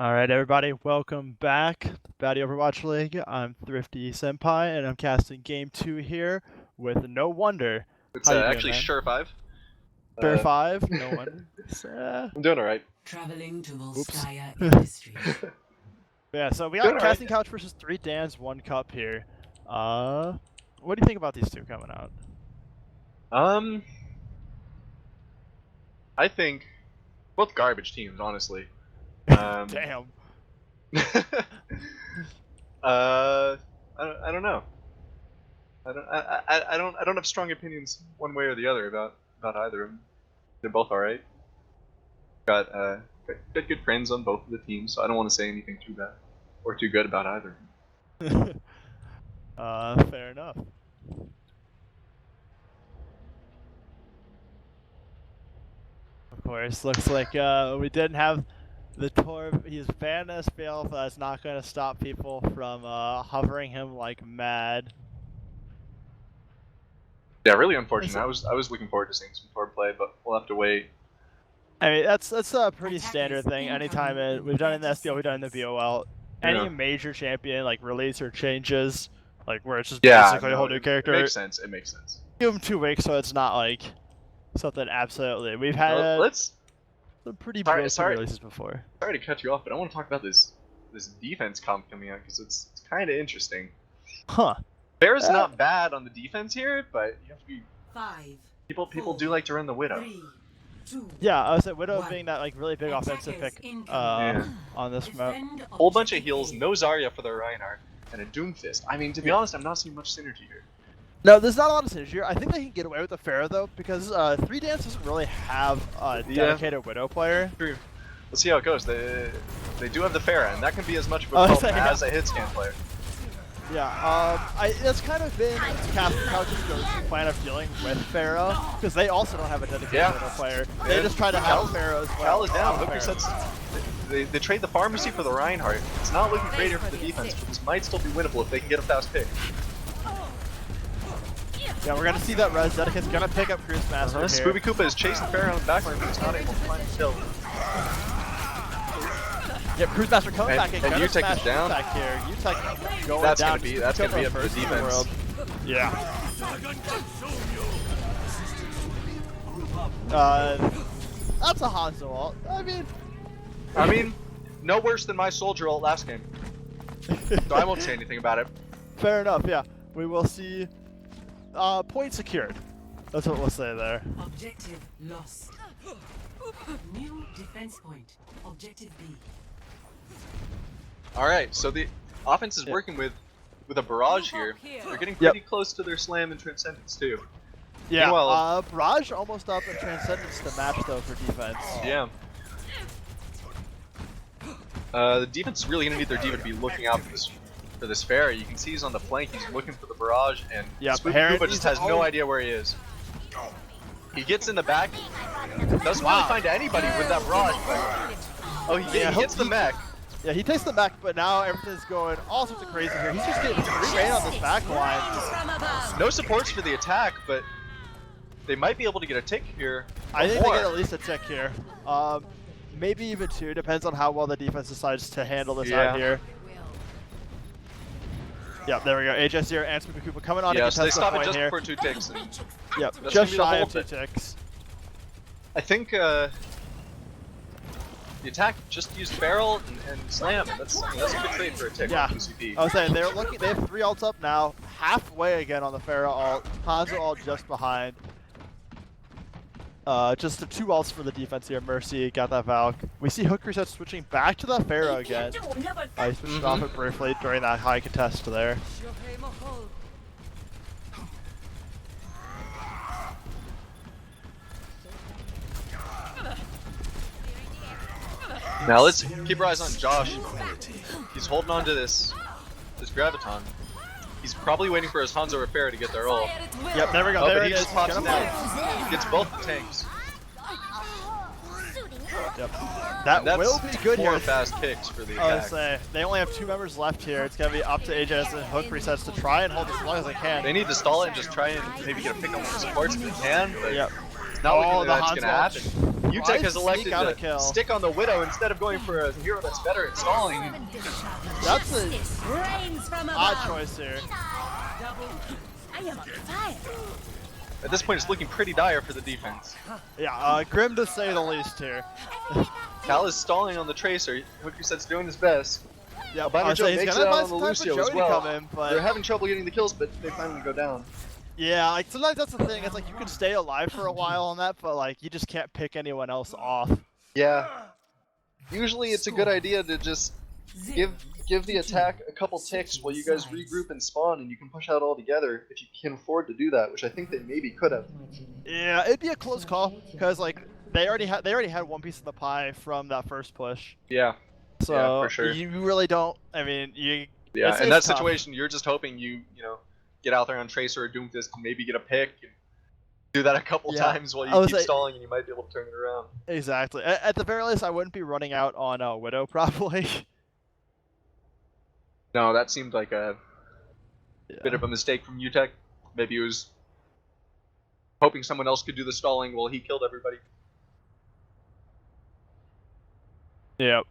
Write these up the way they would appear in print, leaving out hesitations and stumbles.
Alright everybody, welcome back to Batty Overwatch League. I'm Thrifty Senpai and I'm casting Game 2 here with No Wonder. It's How you doing, actually man? Sure 5. Sure 5? No Wonder. I'm doing alright. Traveling to Oops. Volskaya Industries. Yeah, so we Doing got all Casting Couch versus 3 Dans, 1 Cup here. What do you think about these two coming out? I think both garbage teams, honestly. Damn. I don't know. I don't have strong opinions one way or the other about either of them. They're both alright. Got good friends on both of the teams, so I don't want to say anything too bad or too good about either. Fair enough. Of course, looks like we didn't have the Torb. He's banned as fail, but that's not going to stop people from hovering him like mad. Yeah, really unfortunate. I was looking forward to seeing some Torb play, but we'll have to wait. I mean, that's a pretty standard thing. Anytime we've done it in the SBL, we've done it in the BOL. Any major champion like release or changes, like where it's just basically a whole new character. It makes sense. It makes sense. Give them 2 weeks, so it's not like something absolutely. We've had some pretty broken releases before. Sorry to cut you off, but I want to talk about this defense comp coming out because it's kind of interesting. Huh. Bear's not bad on the defense here, but you have to be. 5. People do like to run the Widow. 3, 2, Yeah, I was at Widow being that like really big offensive pick on this map. Whole bunch of heals, no Zarya for the Reinhardt, and a Doomfist. I mean, to be honest, I'm not seeing much synergy here. No, there's not a lot of synergy here. I think they can get away with the Pharah though, because 3 Dance doesn't really have a dedicated Widow player. True. Let's see how it goes. They do have the Pharah, and that can be as much of a problem as a hit scan player. Yeah, that's kind of been Casting Couch's go-to plan of dealing with Pharah, because they also don't have a dedicated Widow player. They just try to have Pharah as well. Cal is down. Hooker sets. They trade the pharmacy for the Reinhardt. It's not looking great here for the defense, but this might still be winnable if they can get a fast pick. Yeah, we're gonna see that res. Zedica's gonna pick up Cruise Master here. Spoopy Koopa is chasing Pharah on the backline, but he's not able to find the kill. Yep, Cruise Master coming back in. And Utek is down. Here. Utek going that's down. Gonna be a good defense. Yeah. That's a Hanzo ult. I mean, no worse than my soldier ult last game. So I won't say anything about it. Fair enough. Yeah, we will see. Point secured. That's what we'll say there. Objective lost. New defense point. Objective B. Alright, so the offense is working with a barrage here. They're getting pretty close to their slam and transcendence too. Yeah, meanwhile, barrage almost up and transcendence to match though for defense. Yeah. The defense is really gonna need their D.Va to be looking out for this Pharah. You can see he's on the flank, he's looking for the barrage, and Spoopy Koopa just has no idea where he is. He gets in the back, doesn't really find anybody with that barrage, but he hits the mech. Yeah, he takes the mech, but now everything's going all sorts of crazy here. He's just getting free reign on this back line. No supports for the attack, but they might be able to get a tick here. I think they get at least a tick here. Maybe even 2, depends on how well the defense decides to handle this out here. Yep, there we go. HS here and Spoopy Koopa coming on to contest so they stop it just here. before 2 ticks. Yep, just shy of 2 ticks. I think the attack just used barrel and slam. That's a good trade for a tick. Yeah, UCP. I was saying they have 3 ults up now, halfway again on the Pharah ult, Hanzo ult just behind. Just the 2 ults for the defense here. Mercy got that Valk. We see Hook Reset switching back to the Pharah again. He switched off it briefly during that high contest there. Now let's keep our eyes on Josh. He's holding on to this Graviton. He's probably waiting for his Hanzo or Pharah to get their ult. Yep, there we go. Oh, there but he it just is. pops down. He gets both the tanks. Yep. That will be good here. 4 fast kicks for the attack. I was say they only have 2 members left here. It's gonna be up to AJS and Hook Resets to try and hold as long as they can. They need to stall it and just try and maybe get a pick on the supports if they can. But Not looking Oh, like the that's gonna happen. Hanswatch. UTEC has Sneak elected out a to kill. stick on the Widow instead of going for a hero that's better at stalling. That's a Rains from odd above. choice here. I am on fire. At this point, it's looking pretty dire for the defense. Yeah, grim to say the least here. Cal is stalling on the Tracer. Hookerset's doing his best. Yeah, Albino Joe makes it out on the time for Lucio as Joey well. to come in, but They're having trouble getting the kills, but they finally go down. yeah, like sometimes that's the thing. It's like you can stay alive for a while on that, but like you just can't pick anyone else off. Yeah. Usually it's a good idea to just give the attack a couple ticks while you guys regroup and spawn, and you can push out all together if you can afford to do that, which I think they maybe could have. Yeah, it'd be a close call because like they already had one piece of the pie from that first push. Yeah. So Yeah, for sure. you really don't. I mean, you. Yeah, in it's that tough. situation, you're just hoping you know, get out there on Tracer or Doomfist and maybe get a pick. And do that a couple Yeah. times while I you was keep like- stalling, and you might be able to turn it around. Exactly. At the very least, I wouldn't be running out on Widow probably. No, that seemed like a Yeah. bit of a mistake from UTEC. Maybe he was hoping someone else could do the stalling while he killed everybody. Yep.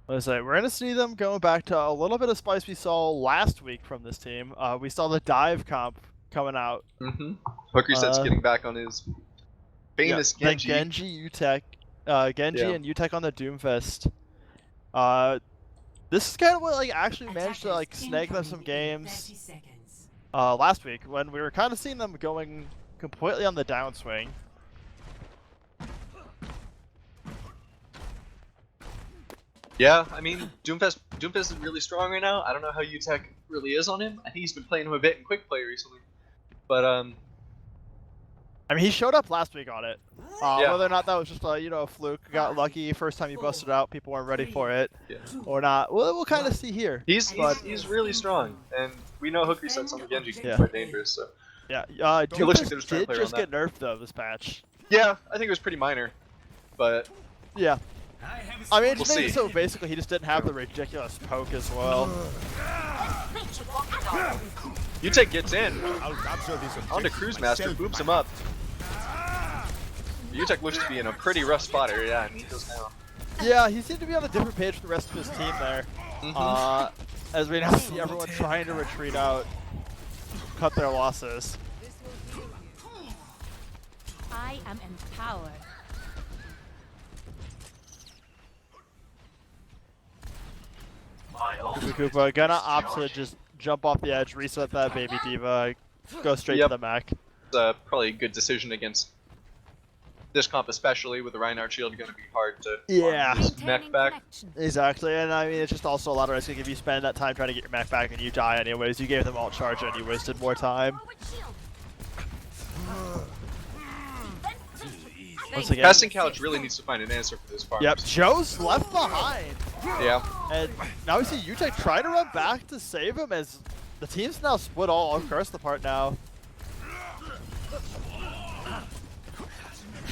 Let's say we're gonna see them going back to a little bit of spice we saw last week from this team. We saw the dive comp coming out. Mm-hmm. Hookerset's getting back on his famous Yeah, Genji. the Genji UTEC, Genji Yeah. and UTEC on the Doomfist. This is kind of what like actually managed to like snag them some games last week when we were kind of seeing them going completely on the downswing. Yeah, I mean, Doomfist is really strong right now. I don't know how UTEC really is on him. I think he's been playing him a bit in quick play recently. But, I mean, he showed up last week on it. Yeah. Whether or not that was just a fluke, got lucky, first time he busted out, people weren't ready for it, Yeah. or not. Well, we'll kind of see here. he's really strong. And we know Hookerset's on the Genji can be Yeah. quite dangerous, so. Yeah, looks like Doomfist they're just trying to did play just around get nerfed though this patch. Yeah, I think it was pretty minor. But, Yeah. I mean, it We'll just made it see. so basically he just didn't have the ridiculous poke as well. UTEC gets in. I'll capture this Onto Cruise Master, boops him up. UTEC looks to be in a pretty rough spot here, yeah, and he goes down. Yeah, he seemed to be on a different page from the rest of his team there. As we now see everyone trying to retreat out, cut their losses. I am empowered. Koopa gonna opt to just jump off the edge, reset that baby diva, go straight Yep. to the mech. It's probably a good decision against this comp, especially with the Reinhardt shield. Going to be hard to Yeah. his mech back. Exactly, and I mean it's just also a lot of risk. If you spend that time trying to get your mech back and you die anyways, you gave them alt charge and you wasted more time. Once again, Casting Couch really needs to find an answer for this farm. yep, Joe's left behind, Yeah. and now we see UTEC try to run back to save him as the team's now split all across the part now.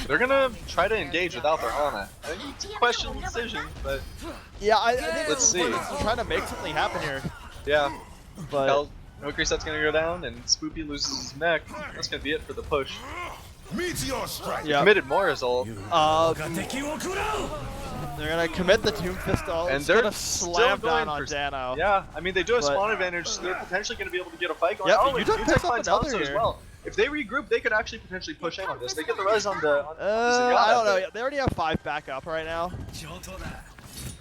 They're gonna try to engage without their Ana. I think it's a questionable decision, but Yeah, I think Let's see. they're trying to make something happen here, yeah. but Hookerset's gonna go down, and Spoopy loses his mech. That's gonna be it for the push. meteor strike. yeah, Committed Mora's ult. they're gonna commit the Doomfist ult, And it's they're gonna still slam going down on for- Dano. Yeah, I mean, they do have But- spawn advantage, so they're potentially gonna be able to get a fight going. Yep, Oh, and UTEC UTEC picks up finds another Hanzo as here. well. If they regroup, they could actually potentially push in on this. They get the res on the I Zenyatta, don't know. but- They already have 5 back up right now.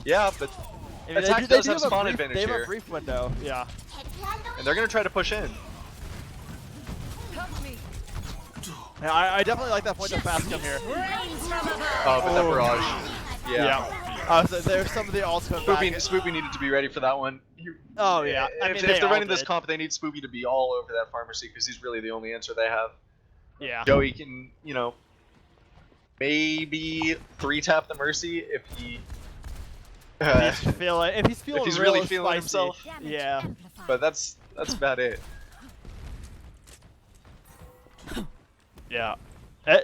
Yeah, but I mean, Attack they does do have a spawn brief, advantage They have here. a brief window, yeah. and they're gonna try to push in. Yeah, I definitely like that point of fast come here. Oh, but that barrage. Yeah. So there's some of the ults coming back. Spoopy needed to be ready for that one. Oh yeah, I mean If they they're all running this did. comp, they need Spoopy to be all over that pharmacy because he's really the only answer they have. Yeah. Joey can, maybe 3-tap the Mercy if he. If he's feeling he's real really feeling spicy. himself. Yeah. But that's about it. Yeah.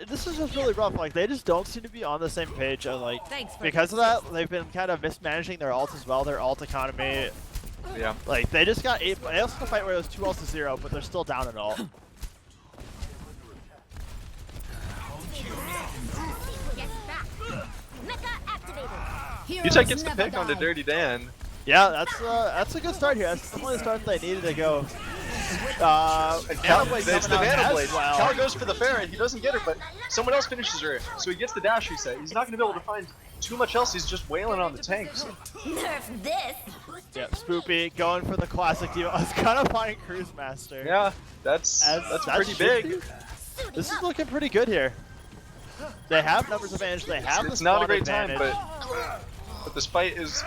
This is just really rough. Like they just don't seem to be on the same page, and like because of that, they've been kind of mismanaging their ults as well. Their ult economy. Yeah. Like they just got 8. They also got a fight where it was 2 ults to 0, but they're still down at ult. Utah gets the pick onto Dirty Dan. Yeah, that's a good start here. That's definitely the start they needed to go. And Cal, it's the Nano Blade. Well. Cal goes for the Ferret. He doesn't get her, but someone else finishes her. So he gets the dash reset. He's not going to be able to find too much else. He's just wailing on the tanks. Nerf this. Yeah, Spoopy going for the classic deal. I was kind of finding Cruise Master. Yeah, that's pretty big. This is looking pretty good here. They have numbers advantage. They have It's the not a spawn great advantage. time, but this fight is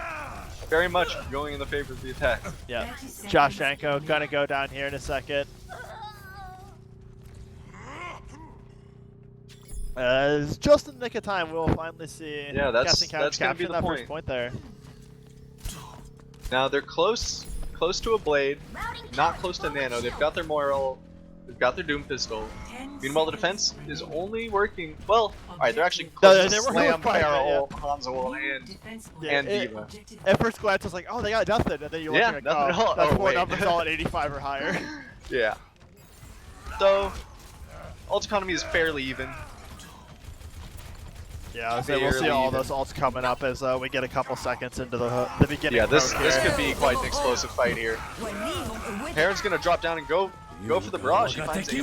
very much going in the favor of the attack. Yeah, Joshenko gonna go down here in a second. It's just in the nick of time. We'll finally see. Yeah, that's Casting Couch gonna be capture the that point. first point there. Now they're close to a blade, not close to Nano. They've got their Moral, they've got their Doom Pistol. Meanwhile, the defense is only working. Well, alright, they're actually close to they were Slam, quite good, Barrel, Hanzo, and Diva. At first glance, it's like, oh, they got nothing, and then you look Yeah, at nothing at all. that's Oh, four wait. numbers all at 85 or higher. Yeah. So, ult economy is fairly even. Yeah, so we'll see Barely all even. those ults coming up as we get a couple seconds into the beginning. Yeah, this poke here. could be quite an explosive fight here. Heron's gonna drop down and go for the barrage. He finds it.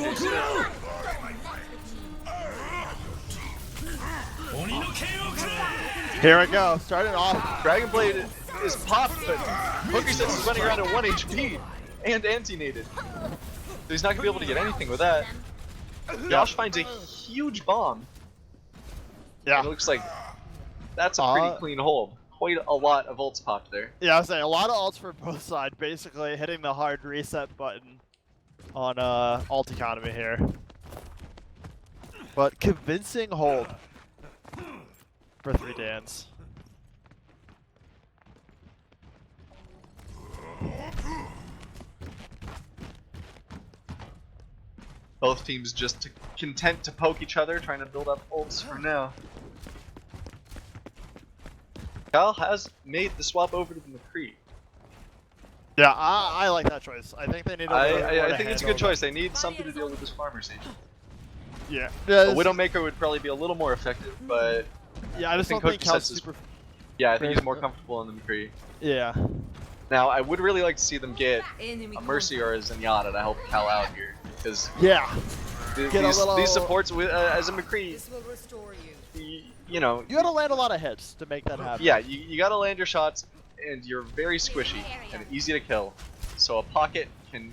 Here we go, starting off. Dragon Blade is popped, but Hooker says he's running around at 1 HP and anti-nated. So he's not gonna be able to get anything with that. Josh finds a huge bomb. Yeah. It looks like that's a pretty clean hold. Quite a lot of ults popped there. Yeah, I was saying a lot of ults for both sides, basically hitting the hard reset button on ult economy here. But convincing hold for 3 Dans. Both teams just content to poke each other, trying to build up ults for now. Cal has made the swap over to the McCree. Yeah, I like that choice. I think they need. I think it's a good choice. They need something to deal with this farmer's agent. Yeah. A Widowmaker would probably be a little more effective, but yeah, I just don't think think Cal's Hookset is- super. yeah, I think he's more comfortable in the McCree. Yeah. Now, I would really like to see them get a Mercy or a Zenyatta to help Cal out here, because Yeah. these little- supports with, as a McCree, you know, You gotta land a lot of hits to make that happen. yeah, you gotta land your shots, and you're very squishy and easy to kill. So a pocket can.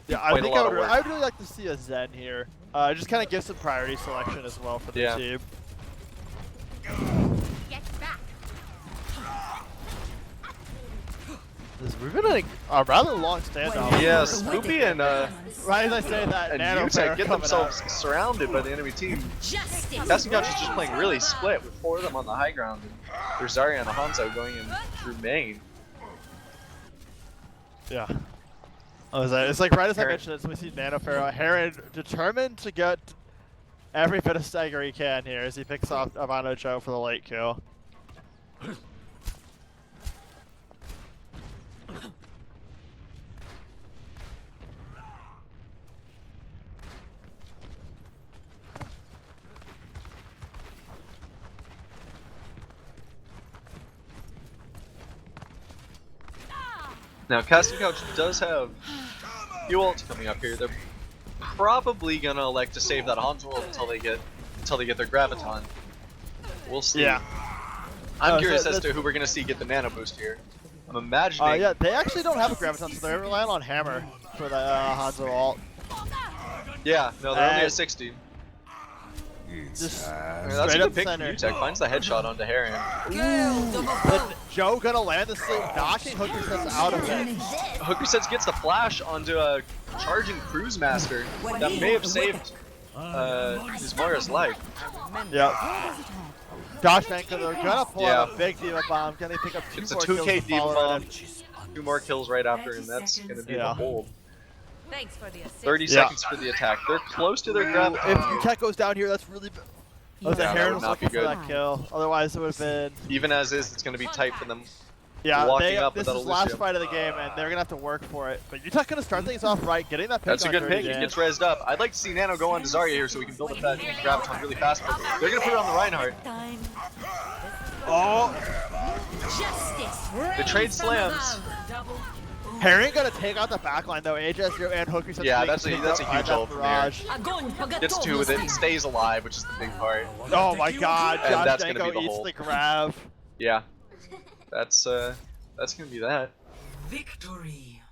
Yeah, I quite a think lot of work. I'd really like to see a Zen here. Just kind of give some priority selection as well for the Yeah. team. Get back. We've been in a rather long standoff. Yeah, Spoopy and Right as I say that, Nano Utah Fair get coming themselves out. surrounded by the enemy team. Justice. Casting Couch is just playing really split with 4 of them on the high ground, and there's Zarya and Hanzo going in through main. Yeah. It's like right as I Heron. mentioned it, we see Nano Pharaoh. Heron determined to get every bit of stagger he can here as he picks off Avano Joe for the late kill. Now, Casting Couch does have a few ults coming up here. They're probably gonna elect to save that Hanzo ult until they get their Graviton. We'll see. Yeah. I'm curious as to who we're gonna see get the Nano Boost here. I'm imagining. Yeah, they actually don't have a Graviton, so they're relying on Hammer for the Hanzo ult. Yeah, no, they're only And- at 60. Just That's straight a up good pick center. from Utech. Finds the headshot onto Heron. But Joe gonna land the sleep, knocking Hooker Sets out of it. Hooker Sets gets the flash onto a charging Cruise Master that may have saved his Mara's life. Yep. Joshenko, they're gonna pull out Yeah. a big Diva Bomb. Can they pick up 2 It's a more 2K kills to Diva follow Bomb. it? 2 more kills right after, and that's gonna be the Yeah. hold. Thanks for the assist. 30 Yeah. seconds for the attack. They're close to their Graviton. If Utech goes down here, that's really. Oh, the Yeah, that Heron would was not looking be for good. that kill. Otherwise, it would have been. Even as is, it's gonna be tight for them. Yeah, Walking up this without is a last Lucio. fight of the game, and they're gonna have to work for it. But Utah gonna start things off right, getting that pick. That's a on good Dirty pick. He Dan. gets rezzed up. I'd like to see Nano go on to Zarya here so we can build up that Graviton really fast. But they're gonna put it on the Reinhardt. Time. Oh, Justice. The trade slams. Double. Herring gonna take out the backline though. AJ0 and Hooker. Yeah, that's a huge ult from there. Gets two with it, stays alive, which is the big part. Oh my God, And Josh that's gonna Danko be the eats hold. the grab. Yeah, that's gonna be that. Victory.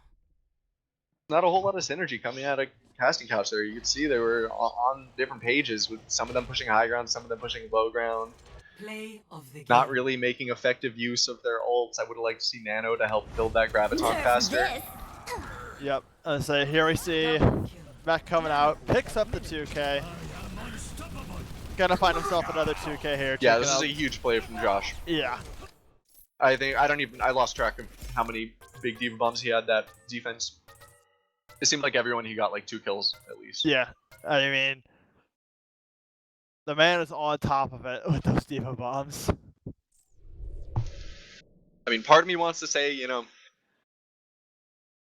Not a whole lot of synergy coming out of Casting Couch there. You could see they were on different pages, with some of them pushing high ground, some of them pushing low ground. Play of the game. Not really making effective use of their ults. I would have liked to see Nano to help build that Graviton faster. Yep. So here we see Mac coming out, picks up the 2K. Gonna find himself another 2K here. Yeah, checking this is out. a huge play from Josh. Yeah. I lost track of how many big diva bombs he had that defense. It seemed like everyone he got like 2 kills at least. Yeah. I mean, the man is on top of it with those diva bombs. I mean, part of me wants to say, you know,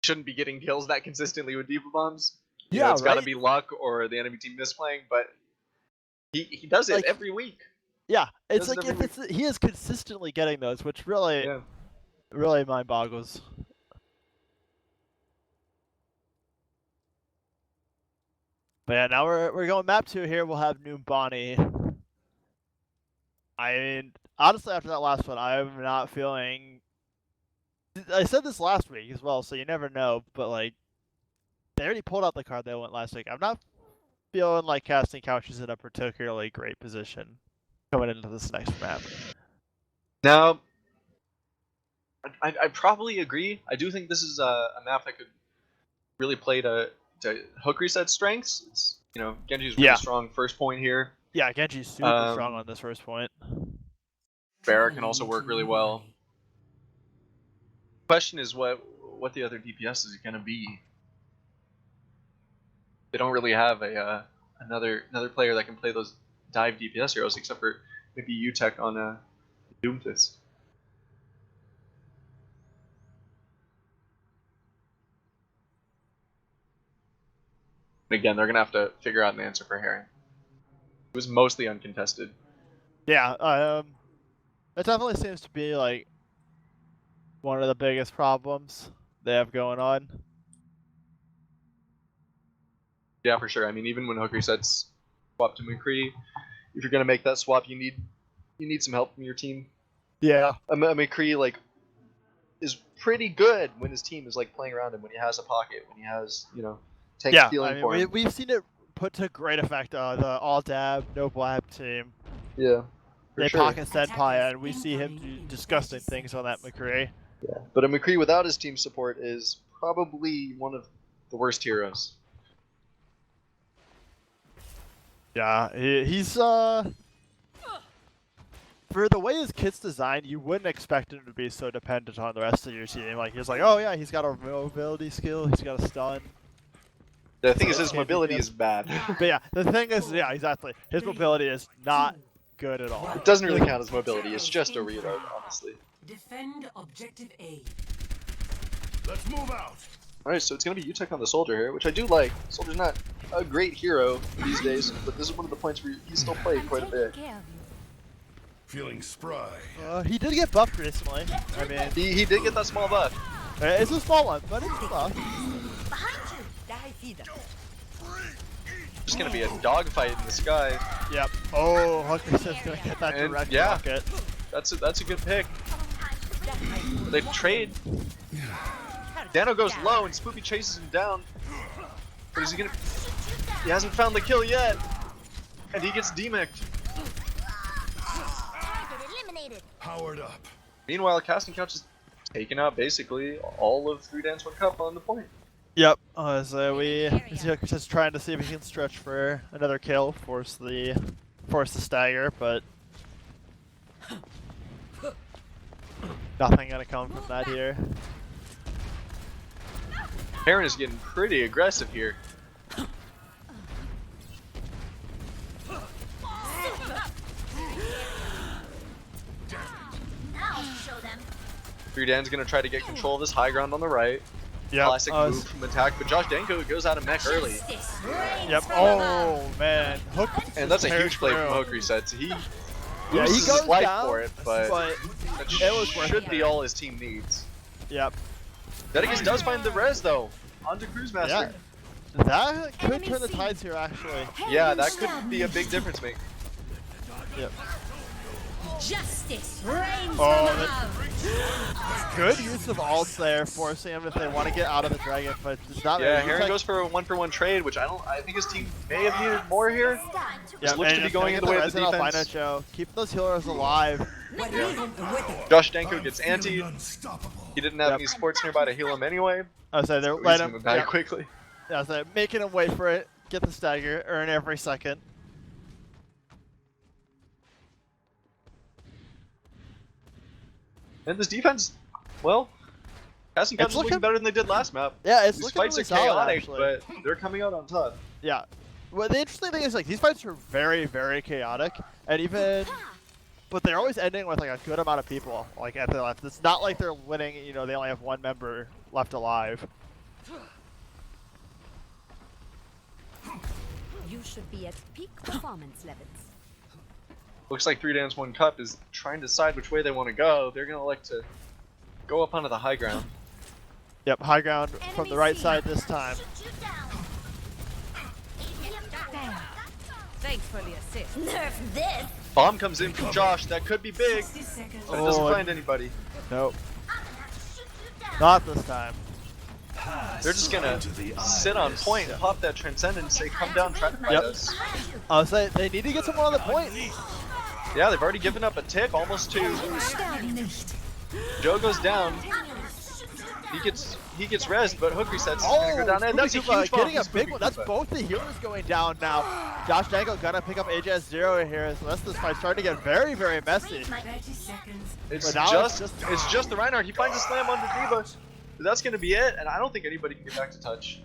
shouldn't be getting kills that consistently with diva bombs. You know, it's got to be luck or the enemy team misplaying, but he does it Like, every week. Yeah, it's Doesn't like every if he is consistently getting those, which really, really mind boggles. But yeah, now we're going map 2 here. We'll have New Bonnie. I mean, honestly, after that last one, I'm not feeling. I said this last week as well, so you never know. But like, they already pulled out the card they went last week. I'm not feeling like Casting Couch is in a particularly great position coming into this next map. Now, I probably agree. I do think this is a map that could really play to hook reset strengths. It's, you know, Genji's really strong first point here. Yeah, Genji's super strong on this first point. Barrett can also work really well. Question is what the other DPS is going to be. They don't really have a another player that can play those dive DPS heroes except for maybe UTech on Doomfist. Again, they're gonna have to figure out an answer for Herring. It was mostly uncontested. Yeah, it definitely seems to be like one of the biggest problems they have going on. Yeah, for sure. I mean, even when hook resets swap to McCree, if you're gonna make that swap, you need some help from your team. Yeah. McCree like is pretty good when his team is like playing around him, when he has a pocket, when he has, you know, tank stealing for him. We've seen it put to great effect on the all dab, no blab team. Yeah. They pocket Senpai, and we see him do disgusting things on that McCree. Yeah, but a McCree without his team support is probably one of the worst heroes. Yeah, he's for the way his kit's designed, you wouldn't expect him to be so dependent on the rest of your team. Like he's like, oh yeah, he's got a mobility skill, he's got a stun. The thing is, his mobility is bad. But yeah, the thing is, yeah, exactly. His mobility is not good at all. It doesn't really count as mobility. It's just a reload, honestly. Defend objective A. Let's move out. All right, so it's gonna be UTech on the Soldier here, which I do like. Soldier's not a great hero these days, but this is one of the points where he's still played quite a bit. Feeling spry. He did get buffed recently. I mean, He did get that small buff. it's a small one, but it's a buff. Just gonna be a dogfight in the sky. Yep. Oh, Hooker's just gonna get that And, direct yeah. rocket. That's a good pick. They trade. Dano goes low and Spoopy chases him down. But is he gonna? He hasn't found the kill yet, and he gets demicked. Powered up. Meanwhile, Casting Couch is taking out basically all of 3 Dance 1 Cup on the point. Yep. So Hooker's just trying to see if he can stretch for another kill, force the stagger, but nothing gonna come from that here. Heron is getting pretty aggressive here. Dan's gonna try to get control of this high ground on the right. Yep. Classic move from attack, but Josh Danko goes out of mech early. Yep. Oh man, Hook. And that's a huge play from Hook resets. Yeah, he loses goes his life down, for it, but that it was worth should it. be all his team needs. Yep. Dedigus does find the res though. On to Cruise Master. Yeah. That could turn the tides here, actually. Yeah, that could be a big difference maker. Yep. Justice reigns Oh, from above. Good use of ults there, forcing them if they want to get out of the dragon, but it's not. Yeah, really. Heron Like, goes for a 1-for-1 trade, which I think his team may have needed more here. yeah, looks to and be it's going gonna in the get way of the Resident defense. Albino Joe. Keep those healers alive. Josh Danko gets anti. Unstoppable. He didn't have Yep. any supports nearby to heal him anyway. I was saying they're He's letting gonna him. die Yeah, quickly. I was saying making him wait for it, get the stagger, earn every second. And this defense, well, Casting Couch is looking looking- better than they did last map. Yeah, it's These looking fights really are solid, chaotic, actually. but they're coming out on top. Yeah. Well, the interesting thing is like these fights are very, very chaotic, and even, but they're always ending with like a good amount of people like at the left. It's not like they're winning. You know, they only have one member left alive. You should be at peak performance levels. Looks like 3-1 Cup is trying to decide which way they want to go. They're gonna like to go up onto the high ground. Yep, high ground from Enemy the right seen. side this time. Thanks for the assist. Nerf this. Bomb comes in from Josh. That could be big, 60 seconds. but it doesn't Oh, find anybody. Nope. Not this time. They're just gonna sit on point, pop that Transcendent, and say, "Come down, try to fight Yep. us." I was saying they need to get someone on the point. Yeah, they've already given up a tick, almost two. Joe goes down. He gets rezzed, but Hook resets. He's gonna go down, and that's a Spoopy Koopa huge bomb. getting a from big Spoopy one. That's Koopa. both the healers going down now. Josh Danko gonna pick up AJS0 here, so that's this fight starting to get very, very messy. 30 seconds. It's But now it's just the Reinhardt. He finds a slam on the Diva. But that's gonna be it, and I don't think anybody can get back to touch.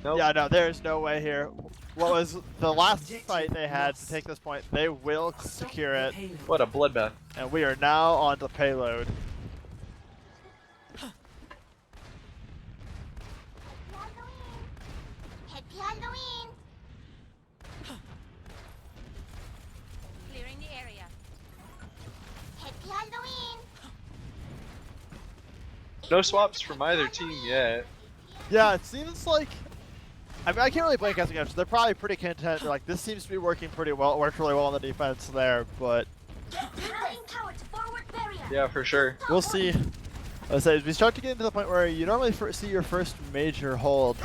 Nope. Yeah, no, there's no way here. What was the last fight they had to take this point? They will secure it, What a bloodbath. and we are now on the payload. Happy Halloween. Clearing the area. Happy Halloween. No swaps from either team yet. Yeah, it seems like. I mean, I can't really blame Casting Couch. They're probably pretty content. They're like, this seems to be working pretty well. It worked really well on the defense there, but Yeah, for sure. we'll see. As we start to get into the point where you normally see your first major hold,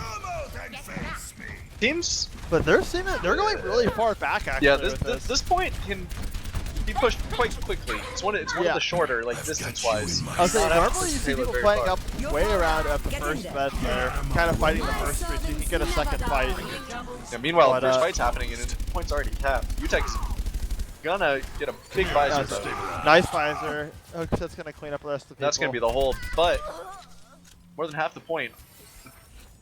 Teams, but they're going really far back actually. yeah, with this point can be pushed quite quickly. It's one of Yeah. the shorter, like distance-wise. I was saying, Not normally you see payload people very playing far. up way around at the first bed there, kind of fighting the first street, so you can get a second fight. Yeah, meanwhile, But, first fight's happening and the point's already tapped. Utek's gonna get a big visor That's though. nice visor. That's gonna clean up the rest of the people. That's gonna be the hold, but more than half the point.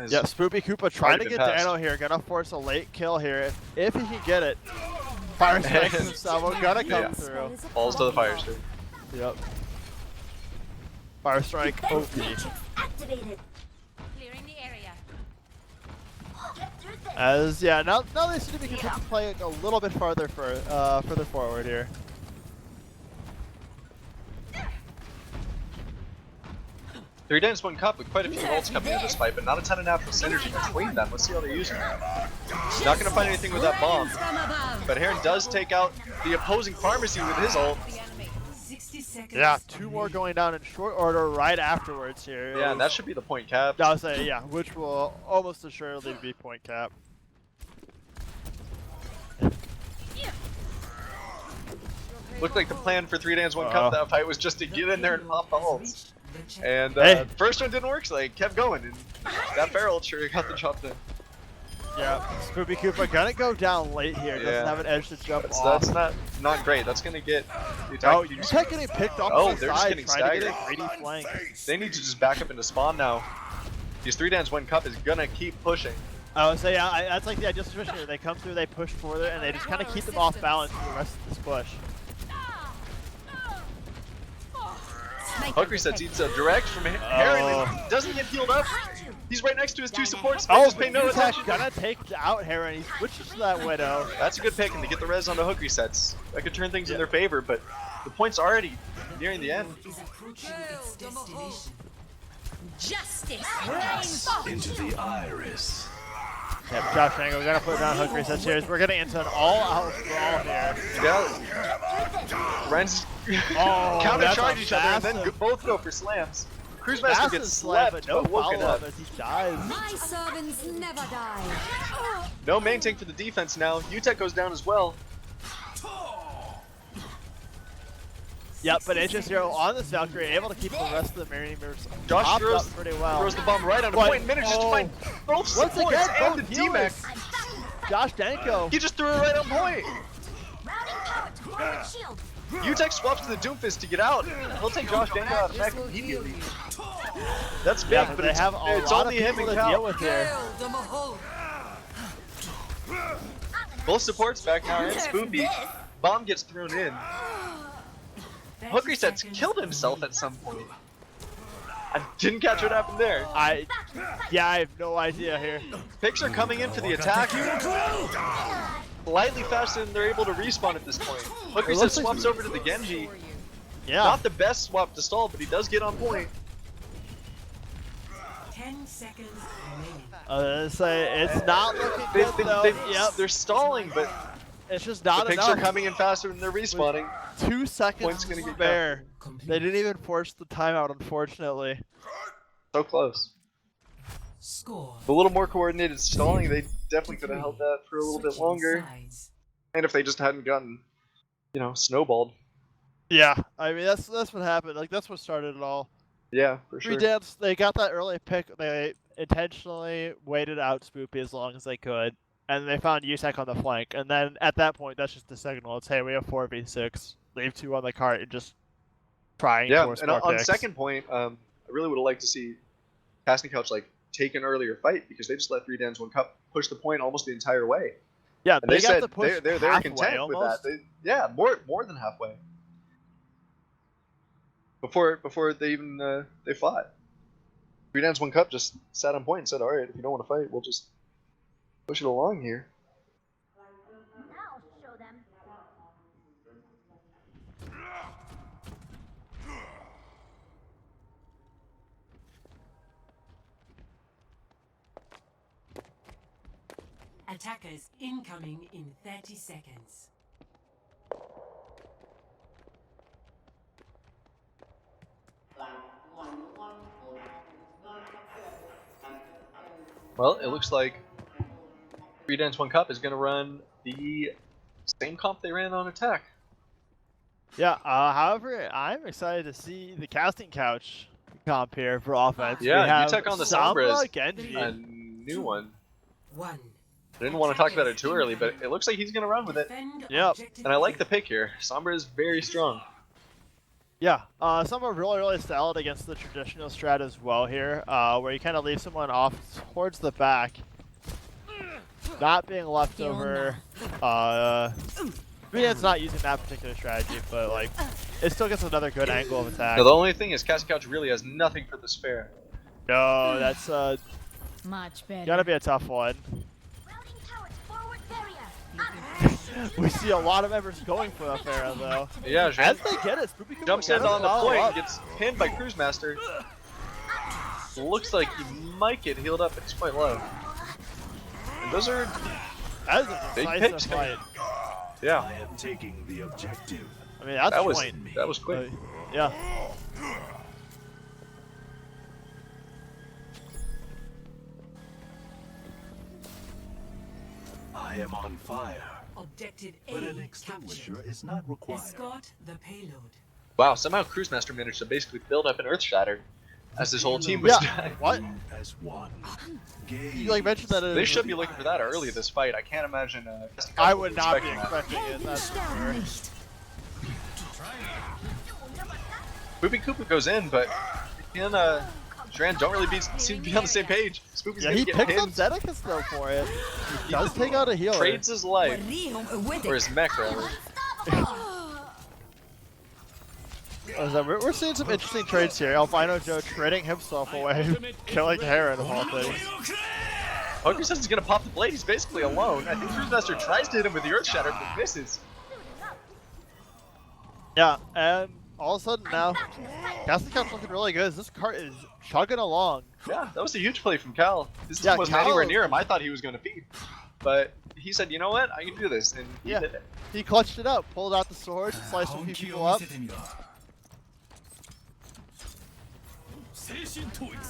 is- Yeah, Spoopy Koopa trying to been get passed. Dano here, gonna force a late kill here. If he can get it, Fire Strike from Salvo gonna come Yeah. through. Balls to the fire stick. Yep. Fire Strike OP. Activated. Clearing the area. As yeah, now they seem to be content to play a little bit further forward here. Three Dance One Cup with quite a few ults coming in this fight, but not a ton of natural synergy between them. Let's see how they use it. Not gonna find anything with that bomb, but Heron does take out the opposing pharmacy with his ult. 60 seconds. Yeah, two more going down in short order right afterwards here. Yeah, and that should be the point cap. I would say yeah, which will almost assuredly be point cap. Looked like the plan for Three Dance One Cup that fight was just to get in there and pop the ults. And Hey. first one didn't work, so they kept going, and that barrel sure got the job done. Yeah, Spoopy Koopa gonna go down late here. Doesn't Yeah. have an edge to jump That's, off. that's not great. That's gonna get the attack. Oh, Utek getting picked off Oh, to the they're just side, getting trying to get a staggered. greedy flank. They need to just back up into spawn now. These Three Dance One Cup is gonna keep pushing. I would say yeah, that's like the ideal situation here. They come through, they push further, and they just kind of keep them off balance for the rest of this push. Hook resets eats a direct from Heron and doesn't get healed up. He's right next to his two supports. Oh, Just pay no attention. gonna take out Hera, and he switches to that Widow. That's a good pick, and to get the res on the hook resets. That could turn things in their favor, but the point's already nearing the end. Is approaching its destination. Justice. Into the iris. Yep, Josh Angle, we're gonna put down hook resets here. We're getting into an all-out brawl here. Yeah. Rens Oh, counter-charge that's each other and then massive- both go for slams. Cruise Master Massive gets slap, slept, but no but woken follow-up up. as he dies. My servants never die. No main tank for the defense now. UTech goes down as well. Yep, but H0 on this Valkyrie, able to keep the rest of the Mariners Josh popped throws, up pretty well. throws the bomb right on a But- point and manages to find both Once supports again, and both the D-Mac. healers. Josh Danko. He just threw it right on point. Routing power to forward shield. UTech swaps to the Doomfist to get out. He'll take Josh Danko out of mech immediately. That's big, Yeah, but they it's, have a it's lot of only him people and to deal Cal. with here. Hail the Mahal. Both supports back now and Spoopy. Bomb gets thrown in. Hook resets killed himself at some point. I didn't catch what happened there. I have no idea here. Picks are coming in for the attack. Slightly faster than they're able to respawn at this point. Hook It reset looks like- swaps over to the Genji. Yeah. Not the best swap to stall, but he does get on point. 10 seconds remaining. It's not looking good though. Yep. They're stalling, but It's just the not picks enough. are coming in faster than they're respawning. 2 seconds Point's gonna get spare. Complete. They didn't even force the timeout, unfortunately. So close. Score. A little more coordinated stalling, they definitely could have held that for a little bit Switching longer. sides. And if they just hadn't gotten, snowballed. Yeah, I mean that's what happened. Like that's what started it all. Yeah, for sure. Redance, they got that early pick. They intentionally waited out Spoopy as long as they could, and they found UTech on the flank. And then at that point, that's just the signal. It's hey, we have 4v6. Leave 2 on the cart and just try and Yeah, force and more on picks. second point, I really would have liked to see Casting Couch take an earlier fight because they just let 3 Dans 1 Cup push the point almost the entire way. Yeah, And they got said to push they're halfway content almost. with that. More than halfway. Before they even they fought. 3 Dans 1 Cup just sat on point and said, "All right, if you don't want to fight, we'll just push it along here." Now show them. Attackers incoming in 30 seconds. Well, it looks like 3 Dans 1 Cup is going to run the same comp they ran on Attack. Yeah. However, I'm excited to see the Casting Couch comp here for offense. Yeah, we have UTech on the Sombra, Sombras. Genji. A new one. 1. I didn't want to talk about it too early, but it looks like he's going to run with it. Defend Yep. objective And I like A. the pick here. Sombra is very strong. Yeah, Sombra really solid against the traditional strat as well here, where you kind of leave someone off towards the back, not being left over. It's not using that particular strategy, but like it still gets another good angle of attack. Now, the only thing is Casting Couch really has nothing for the spare. No, that's Much better. gotta be a tough one. Routing power to forward barrier. We see a lot of members going for the Pharah though. Yeah, As Jean they get it, Spoopy Cooper jumps in gets on the follow point, up. gets pinned by Cruise Master. Looks like he might get healed up, but he's quite low. And those are, That is a big decisive picks fight. yeah, I am taking the objective. I mean, that's that was point. quick. Yeah. I am on fire, Objective A but an captured. extinguisher is not required. Escort the payload. Wow, somehow Cruise Master managed to basically build up an Earth Shatter as his whole team was Yeah. dying. What? As one. You like mentioned that They should be looking for that early this fight. I can't imagine. I would not be expecting that. expecting it. That's for sure. Spoopy Koopa goes in, but he and Shran don't really seem to be on the same page. Spoopy's Yeah, gonna he get picks up pinned, Zedekis though for it. He does take out a healer. trades his life, or his mech rather. We're seeing some interesting trades here. Albino Joe trading himself away, killing Heron of all things. Poker says he's gonna pop the blade. He's basically alone. I think Cruisemaster tries to hit him with the Earth Shatter, but misses. Yeah, and all of a sudden now, Castle Cup's looking really good. This cart is chugging along. Yeah, that was a huge play from Cal. His team Yeah, wasn't Cal- anywhere near him. I thought he was gonna feed, but he said, "You know what? I can do this," and he Yeah. did it. He clutched it up, pulled out the sword, sliced a few people up.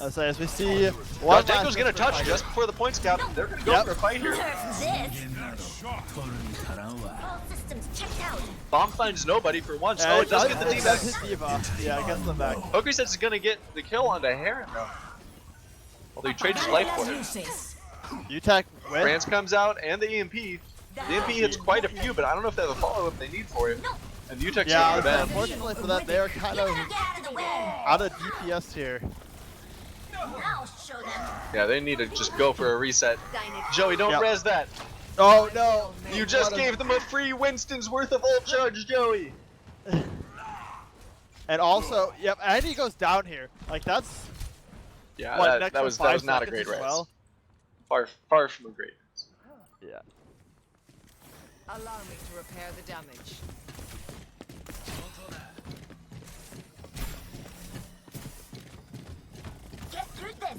As we see, one Danko's gonna touch just before the points cap. They're gonna go for a fight here. All systems checked out. Bomb finds nobody for once. Oh, it does get the that's D-Max. his diva. Yeah, it gets them back. Poker says he's gonna get the kill onto Heron though. Although he trades his life for it. UTAC wins. France comes out and the EMP. The EMP hits quite a few, but I don't know if they have a follow-up they need for it. And UTEC's Yeah, gonna go down. unfortunately for that, they're kind of Get out of the way. out of DPS here. I'll show them. Yeah, they need to just go for a reset. Joey, don't Yep. res that. Oh no! You just gave them a free Winston's worth of ult charge, Joey. And also, yep, and he goes down here. Like that's Yeah, what, that next was to 5 not a seconds great as res. well? Far from a great res. Yeah. Allow me to repair the damage. Get through this.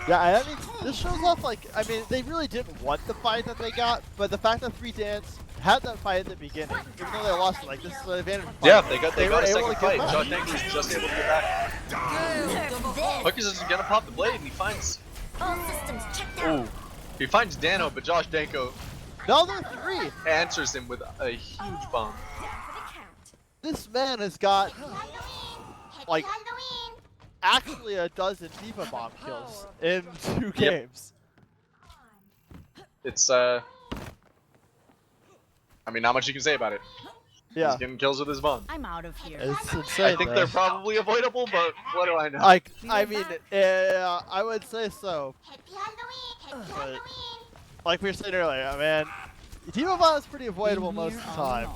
Yeah, I mean, this shows off, like, I mean, they really didn't want the fight that they got, but the fact that Free Dance had that fight at the beginning, even though they lost it, like, this is an advantage. Yeah, they got were a able second to fight. get back. Josh Dank was just able to get back. Nerf this. Hookers is gonna pop the blade and he finds All systems checked out. he finds Dano, but Josh Danko No, they're 3! answers him with a huge bomb. For the count. This man has got, Halloween. Like- Happy Halloween. actually a dozen Diva Bomb kills in 2 Yep. games. It's I mean, not much you can say about it. Yeah, He's getting kills with his bomb. I'm out of here. it's insane. I think though. they're probably avoidable, but what do I know? Like, I mean, I would say so. Happy Halloween. Happy But- Halloween. Like we were saying earlier, man, Diva Bomb is pretty avoidable most of the time.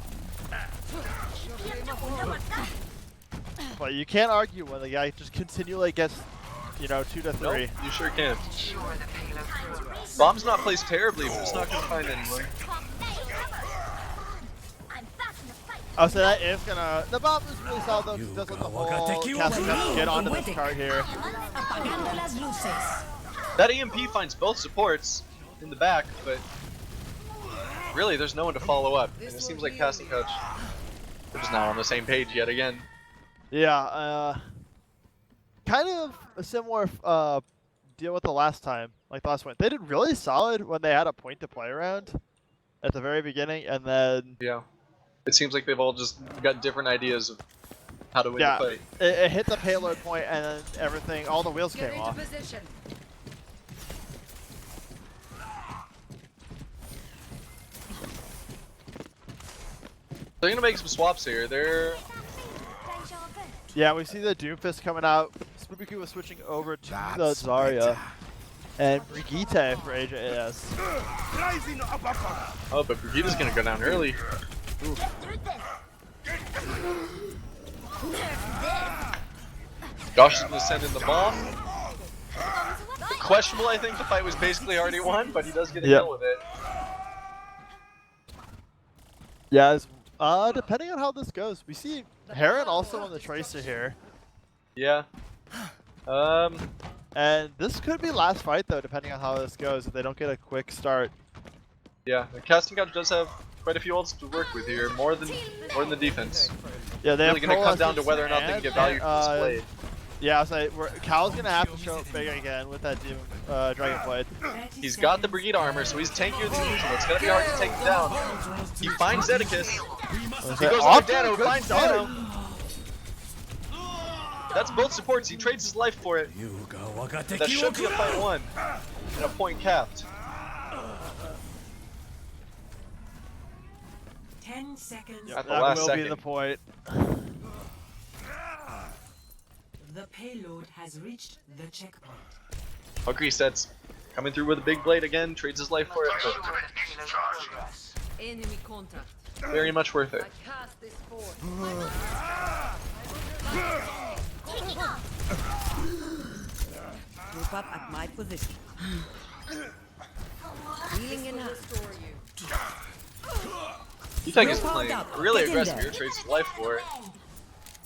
But you can't argue when the guy just continually gets, you know, 2 to 3. Nope, you sure can. Bomb's not placed terribly, but it's not gonna find anyone. I'm back in the fight. Oh, so that is gonna. The bomb is really solid though. 'Cause it doesn't the whole casting up get onto this card here. Apagando las luces. That EMP finds both supports in the back, but really there's no one to follow up. And it seems like Casting Coach are just not on the same page yet again. Yeah, kind of a similar deal with the last time, like the last one. They did really solid when they had a point to play around at the very beginning, and then Yeah. It seems like they've all just got different ideas of how to win yeah, the fight. it hit the payload point, and then everything, all the wheels Get came into off. position. They're gonna make some swaps here. They're Yeah, we see the Doomfist coming out. Spooky was switching over to the Zarya. And Brigitte for AJS. oh, but Brigitta's gonna go down early. Get through this. Nerf Josh is gonna send in the bomb. Questionable, I think the fight was basically already won, but he does get a Yep. kill with it. Yeah, depending on how this goes. We see Heron also on the Tracer here. Yeah. And this could be last fight though, depending on how this goes, if they don't get a quick start. Yeah. The Casting Couch does have quite a few ults to work with here, more than the defense. Yeah, they Really have gonna come Coalescence down to whether or not they can get value from this blade. Yeah, so Cal's gonna have to show up big again with that Demon Dragon Blade. He's got the Brigitte armor, so he's tankier than usual. It's gonna be hard to take him down. He finds Zedicus. He goes Off under to a Dano, good finds start. Dano. That's both supports. He trades his life for it. That should be a fight won and a point capped. 10 seconds. At the That last will second. be the point. The payload has reached the checkpoint. Hooker sets coming through with a big blade again. Trades his life for it. But Enemy contact. Very much worth it. I cast this forth. Taking off. Group up at my position. Healing enough. Restore you. You think is playing really aggressive here, trades his life for it.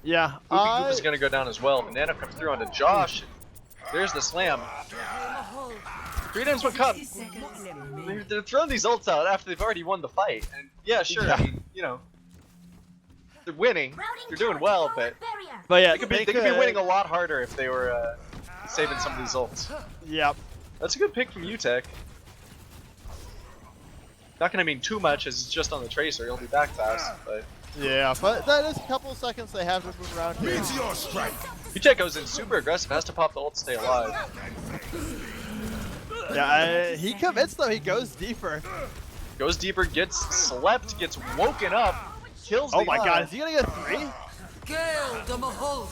Yeah. Goopy Goop is going to go down as well. Banana comes through onto Josh. There's the slam. 3 times 1 cup. They're throwing these ults out after they've already won the fight. And yeah, sure, I mean, you know, they're winning. They're doing well, but yeah, they could be winning a lot harder if they were saving some of these ults. Yep. That's a good pick from UTech. Not going to mean too much as it's just on the Tracer. He'll be back fast, but... Yeah, but that is a couple of seconds they have to move around here. UTech goes in super aggressive, has to pop the ult to stay alive. Yeah, he commits though, he goes deeper. Goes deeper, gets slept, gets woken up, kills the Oh my god, is he gonna get 3? Gale the Behold.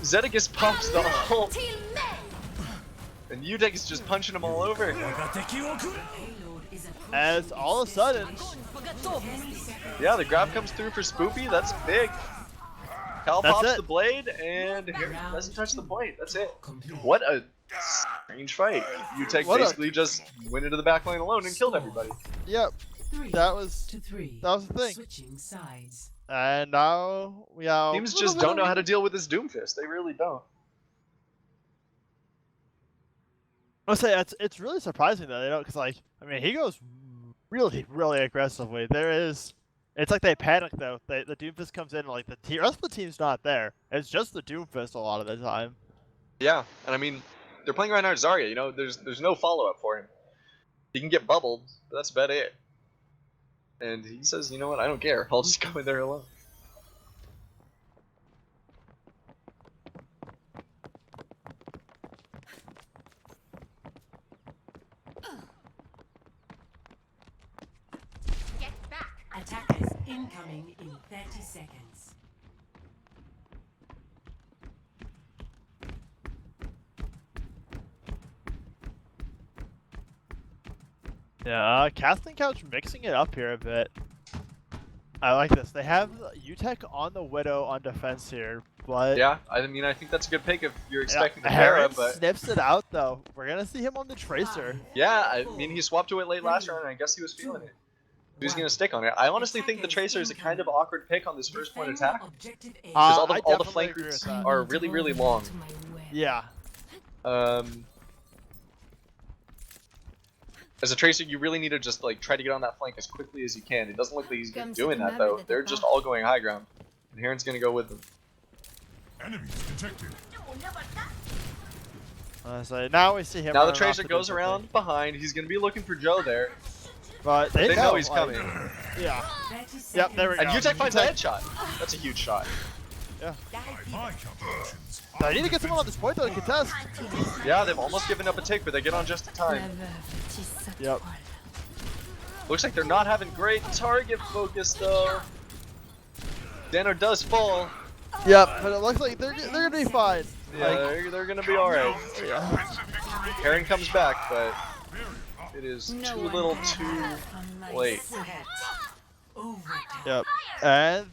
Zedegus pumps the ult, and UTech is just punching him all over. As all of a sudden, Yeah, the grab comes through for Spoopy, that's big. Cal That's pops it. the blade, and here doesn't touch the point, that's it. What a strange fight. UTech basically just went into the back lane alone and killed everybody. yep, that was to 3. that was the thing. Switching sides. And now we have Teams just don't know how to deal with this Doomfist, they really don't. I'll say it's really surprising though, they don't, because like, I mean, he goes really aggressively. It's like they panic though. The Doomfist comes in and like the rest of the team's not there. It's just the Doomfist a lot of the time. Yeah, and I mean, they're playing Reinhardt Zarya, you know, there's no follow-up for him. He can get bubbled, but that's about it. And he says, you know what, I don't care, I'll just go in there alone. Get back. Attackers incoming in 30 seconds. Yeah, Casting Couch mixing it up here a bit. I like this. They have UTech on the Widow on defense here, but Yeah, I mean, I think that's a good pick if you're expecting the Heron Pharah, but... sniffs it out though. We're gonna see him on the Tracer. Yeah, I mean, he swapped to it late last round, and I guess he was feeling it. He was going to stick on it. I honestly think the Tracer is a kind of awkward pick on this first point attack, Objective A. because all I the definitely flank agree routes with that. are really long. Yeah. As a Tracer, you really need to just like try to get on that flank as quickly as you can. It doesn't look like he's doing that though. They're just all going high ground, and Heron's going to go with them. Enemies detected. So now we see him. Now the running off Tracer to goes do around something. behind. He's going to be looking for Joe there. But They know he's like, coming. Yeah. 30 Yep. There we go. And UTech finds a headshot. That's a huge shot. Yeah. My calculations. I need to get someone on this point though to contest. Yeah, they've almost given up a tick, but they get on just in time. Yep. Looks like they're not having great target focus though. Danner does fall. Yep. But it looks like they're gonna be fine. Yeah, they're gonna be alright. Yeah. Heron comes back, but it is too little too late. Yep. And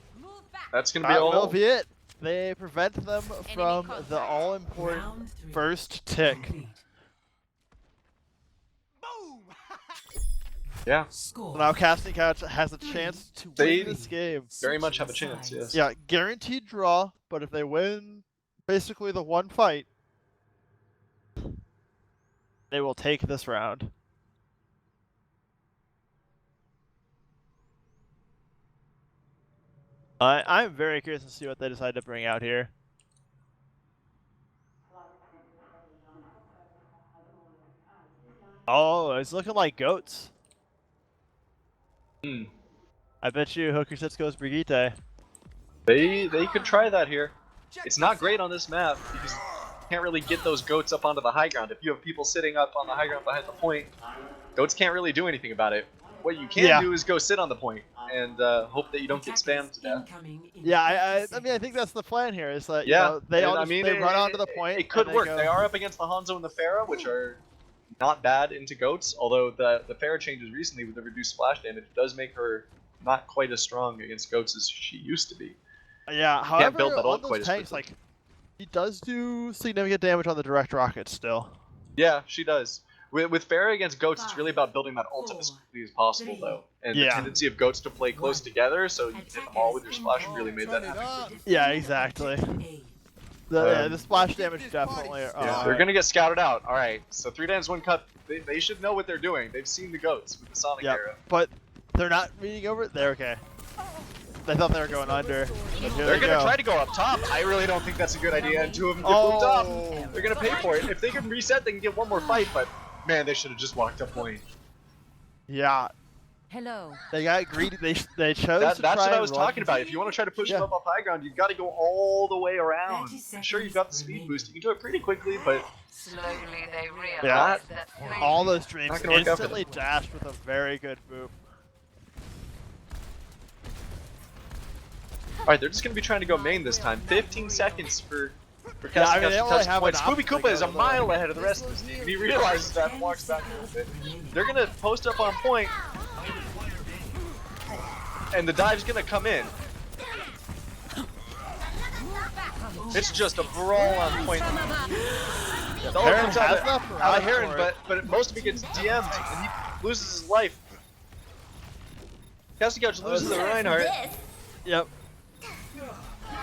That's gonna be that will all. be it. They prevent them from the all-important Round 3. first tick. Complete. Yeah, Score. Now Casting Couch has a chance to They- win this game. very much have a chance, yes. Yeah, guaranteed draw, but if they win basically the one fight, they will take this round. I'm very curious to see what they decide to bring out here. Oh, it's looking like goats. Hmm. I bet you Hooker Sits goes Brigitte. They could try that here. It's not great on this map because you can't really get those goats up onto the high ground. If you have people sitting up on the high ground behind the point, goats can't really do anything about it. What you can do is go sit on the point and hope that you don't get spammed to death. Yeah, I mean I think that's the plan here. Is that Yeah, you know, they and all I just, mean they run onto the point. It could and work. go- They are up against the Hanzo and the Pharah, which are not bad into goats, although the fair changes recently with the reduced splash damage does make her not quite as strong against goats as she used to be. Yeah, Can't build however, that on ult those quite as tanks, quickly. like, he does do significant damage on the direct rockets still. Yeah, she does. With Pharah against goats, it's really about building that ult up as quickly as possible, though. And the Yeah. tendency of goats to play close together, so you can hit them all with your splash, really made that happen. Yeah, exactly. The splash damage definitely. Yeah, they're gonna get scouted out. All right, so 3-1 cut. They should know what they're doing. They've seen the goats with the Sonic era. But they're not reading over it. They're okay. They thought they were going under. They're gonna try to go up top. I really don't think that's a good idea. And 2 of them get moved up. They're gonna pay for it. If they can reset, they can get one more fight. But man, they should have just walked up point. Yeah. Hello. They got greedy. They chose to That's try what I and was run. talking about. If you want to try to push them up high ground, you've got to go all the way around. 30 Sure, you've got the speed boost. You can do it pretty quickly, but Slowly they realize Yeah. that All those dreams Not gonna work out for instantly dashed with a very good boop. Alright, they're just going to be trying to go main this time. 15 seconds for Yeah, I casting mean, they out only touch have points. enough Scooby to Koopa go is a there. mile ahead of the rest of this team, and he realizes that and walks back a little bit. They're going to post up on point, and the dive's going to come in. It's just a brawl on point. The ult Heron comes has out enough of rounds Heron, for it. but most of it gets DM'd, and he loses his life. Casting Couch loses the Reinhardt. This. Yep.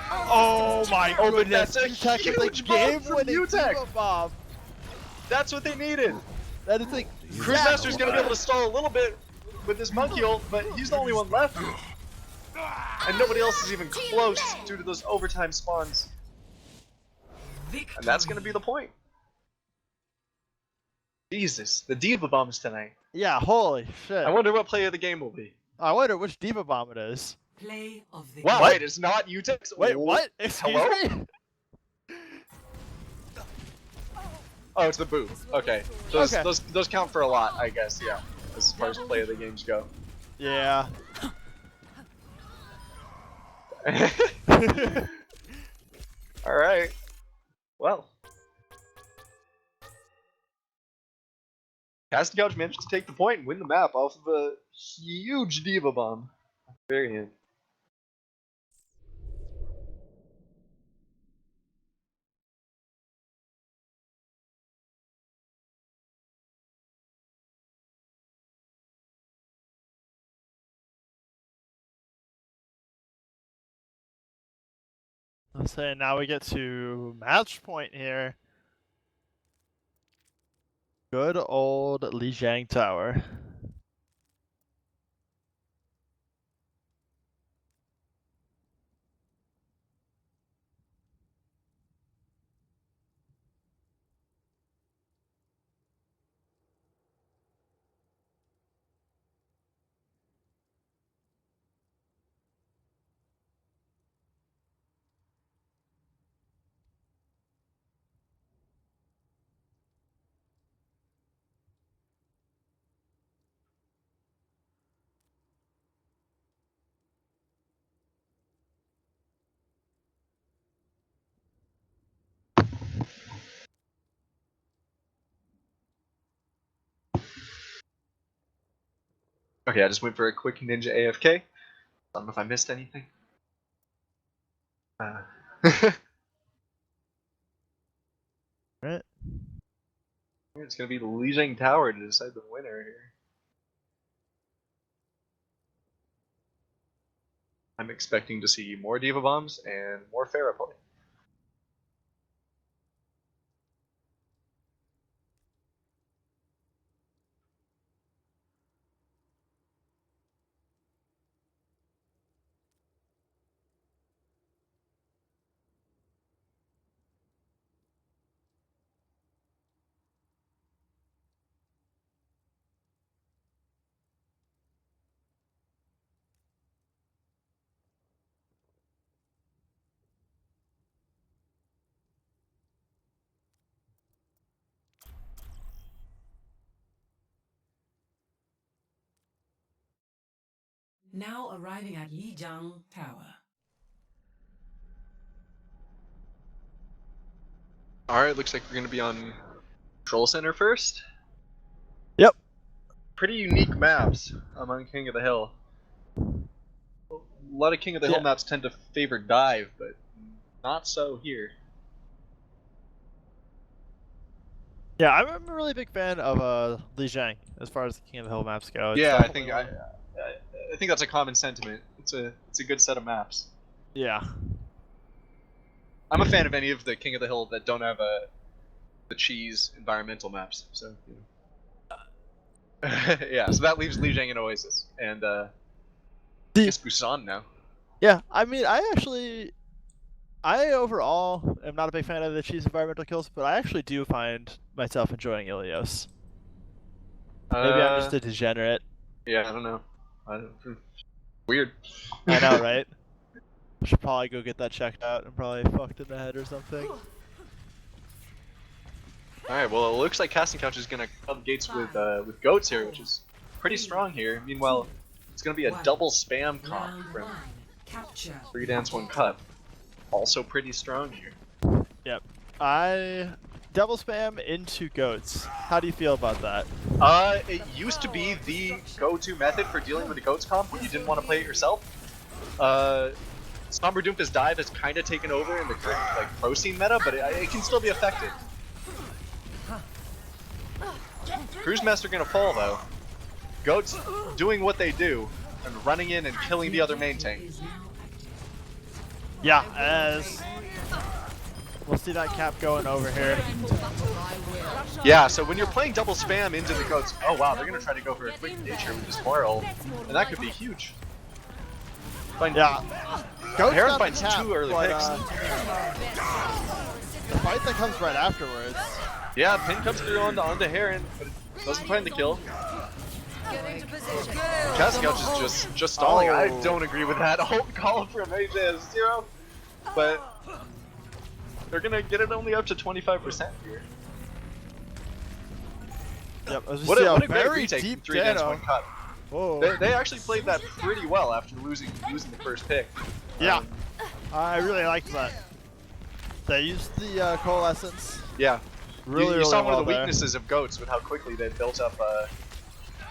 Oh my Oh, but goodness! that's a Utek with huge a bomb game from winning Utek. Diva bomb. That's what they needed. That is like Cruisemaster's gonna be able to stall a little bit with his monkey ult, but he's the only one left. And nobody else is even close due to those overtime spawns. And that's gonna be the point. Jesus, the Diva bombs tonight. Yeah, holy shit. I wonder what play of the game will be. I wonder which Diva bomb it is. Play of the Wow, What? wait, it's not Utek's. Wait, Oh, what? Excuse hello? me? Oh, it's the boo. Okay. Those, Okay. those count for a lot, I guess, yeah. As far as play of the games go. Yeah. Alright. Well. Casting Couch managed to take the point and win the map off of a huge Diva bomb. Very end. Let's say now we get to match point here. Good old Lijiang Tower. Okay, I just went for a quick ninja AFK. I don't know if I missed anything. Right? It's gonna be the Lijiang Tower to decide the winner here. I'm expecting to see more Diva bombs and more Pharah play. Now arriving at Lijiang Tower. Alright, looks like we're gonna be on Control Center first. pretty unique maps among King of the Hill. A lot of King of the Hill maps tend to favor dive, but not so here. Yeah, I'm a really big fan of Lijiang as far as the King of the Hill maps go. It's Yeah, I definitely think that's a common sentiment. It's a good set of maps. yeah. I'm a fan of any of the King of the Hill that don't have the cheese environmental maps. So yeah, so that leaves Lijiang and Oasis, and I guess Busan now. Yeah, I mean, I overall am not a big fan of the cheese environmental kills, but I actually do find myself enjoying Ilios. Maybe I'm just a degenerate. Yeah, I don't know. Weird. I know, right? Should probably go get that checked out and probably fucked in the head or something. Alright, well, it looks like Casting Couch is going to come gates with goats here, which is pretty strong here. Meanwhile, it's going to be a double spam comp from 3 Dance 1 Cup. Also pretty strong here. Yep. I double spam into goats. How do you feel about that? It used to be the go-to method for dealing with the goats comp when you didn't want to play it yourself. Somber Doomfist Dive has kind of taken over in the current pro scene meta, but it can still be effective. Cruise Master gonna fall though. Goats doing what they do and running in and killing the other main tank. Yeah, as we'll see that cap going over here. Yeah, so when you're playing double spam into the goats, oh wow, they're gonna try to go for a quick nature with this moral, and that could be huge. Yeah, goats Heron got the finds cap, 2 early but, picks. The fight that comes right afterwards. Yeah, pin comes through onto Heron, but it doesn't find the kill. Casting Couch is just stalling. I don't agree with that. Ult call for a mage as 0, but they're gonna get it only up to 25% here. Yep, What a great very retake deep from 3 Dance 1 Dano. Cup. Whoa. They actually played that pretty well after losing the first pick. Yeah, I really liked that. They used the coalescence. Yeah. Really, you saw really one of the well there. weaknesses of goats with how quickly they built up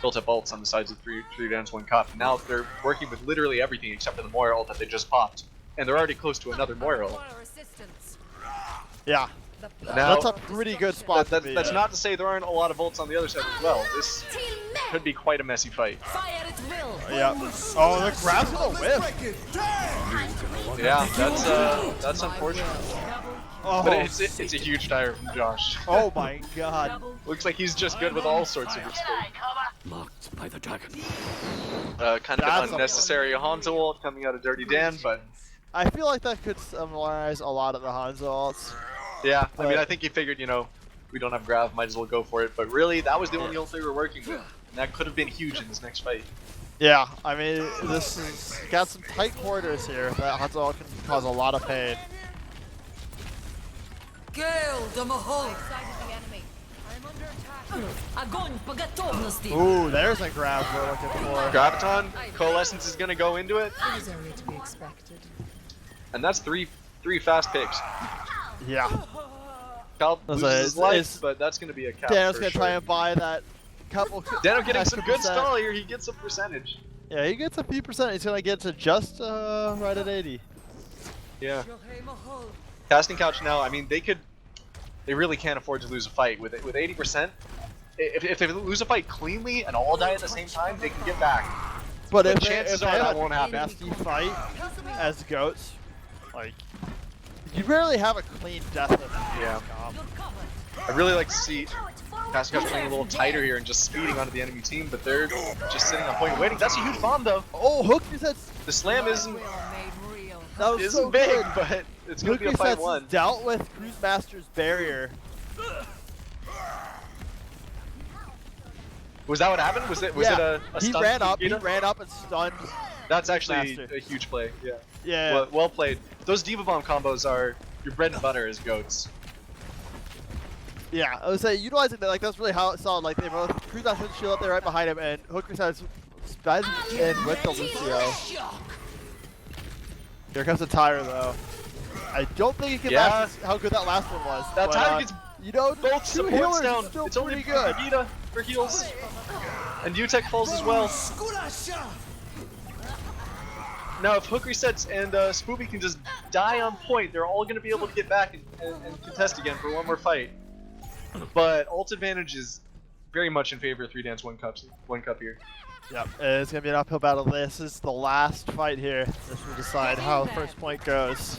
ults on the sides of 3 Dance 1 Cup. Now they're working with literally everything except for the Moira ult that they just popped, and they're already close to another Moira ult. Yeah, Now, that's a pretty good spot. That's not to say there aren't a lot of ults on the other side as well. This could be quite a messy fight. Yeah. Oh, the grab's gonna whiff. Yeah, that's unfortunate. Oh, But it's a huge tire from Josh. oh my god. Looks like he's just good with all sorts of experience. Marked by the dragon. Kind of an unnecessary Hanzo ult coming out of Dirty Dan, but I feel like that could summarize a lot of the Hanzo ults. yeah, I mean, I think he figured, we don't have Grav, might as well go for it. But really, that was the only ult they were working with, and that could have been huge in this next fight. Yeah, I mean, this is got some tight quarters here. That Hanzo ult can cause a lot of pain. Ooh, there's a grab we're looking for. Graviton, Coalescence is gonna go into it, It is only to be expected. and that's three fast picks. Yeah. Cal That's loses his life, it's- but that's gonna be a cap. Dano's for gonna sure. try and buy that couple. Dano getting some good percent. stall here. He gets a percentage. Yeah, he gets a few percent. He's gonna get to just right at 80. Yeah. Casting Couch now. I mean, they really can't afford to lose a fight with 80%. If they lose a fight cleanly and all die at the same time, they can get back. But if chances they are have that a won't happen. nasty fight as goats, like you rarely have a clean death of that. Yeah. I really like to see Casting Couch playing a little tighter here and just speeding onto the enemy team, but they're just sitting on point and waiting. That's a huge bomb though. Oh, Hook resets. The slam isn't That was so big, good. but it's gonna Hook be a fight resets one. dealt with Cruise Master's barrier. Was that what happened? Was it a he stun ran from up. He Gita? ran up and stunned. That's actually Master. a huge play. Yeah. Yeah. Well played. Those Diva Bomb combos are your bread and butter as goats. Yeah, I would say utilizing that, like that's really how it solid. Like they both Cruise Master shield up there right behind him, and Hook resets in with the Lucio. Here comes the tire though. I don't think he can match how good that last one was. That but, tire gets you know, both two supports healers down. is still It's only pretty good. Vegeta for heals. And Utek falls as well. Now, if hook resets and Spoopy can just die on point, they're all going to be able to get back and contest again for one more fight. But ult advantage is very much in favor of 3 Dance 1 Cup here. Yep, it's going to be an uphill battle. This is the last fight here. This will decide how the first point goes.